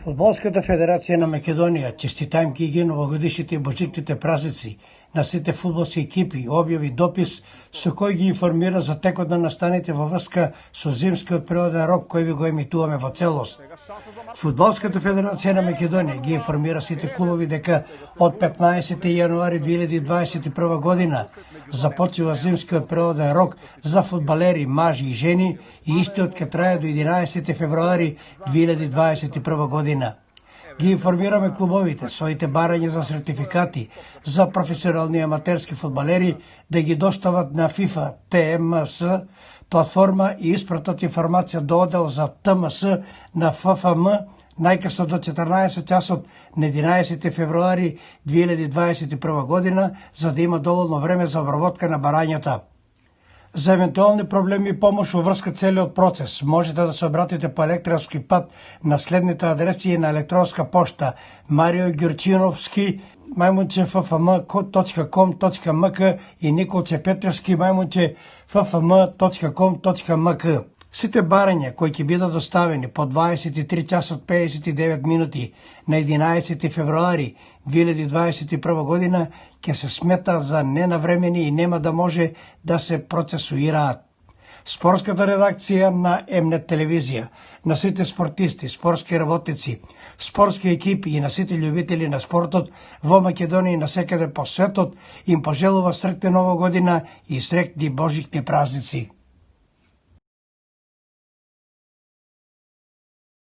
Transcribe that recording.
Фудбалската федерација на Македонија честитајмки ги новогодишните и божиктите празници на сите фудбалски екипи, објави допис со кој ги информира за текот на настаните во врска со зимскиот природен рок кој ви го емитуваме во целост. Фудбалската федерација на Македонија ги информира сите клубови дека од 15. јануари 2021 година започнува зимскиот природен рок за фудбалери, мажи и жени и истиот ќе трае до 11. февруари 2021 година. Ги информираме клубовите своите барања за сертификати за професионални и аматерски фудбалери да ги достават на FIFA TMS платформа и испратат информација до оддел за ТМС на ФФМ најкасно до 14 часот на 11. февруари 2021 година, за да има доволно време за обработка на барањата. За евентуални проблеми и помош во врска целиот процес можете да се обратите по електронски пат на следните адреси на електронска пошта: Марио Ѓурчиновски ffm.com.mk и Николче Петревски ffm.com.mk. Сите барања кои ќе бидат доставени по 23 часот 59 минути на 11. февруари 2021 година ќе се смета за ненавремени и нема да може да се процесуираат. Спортската редакција на Емнет телевизија, на сите спортисти, спортски работници, спортски екипи и на сите љубители на спортот во Македонија и насекаде по светот им пожелува среќна нова година и среќни божикни празници.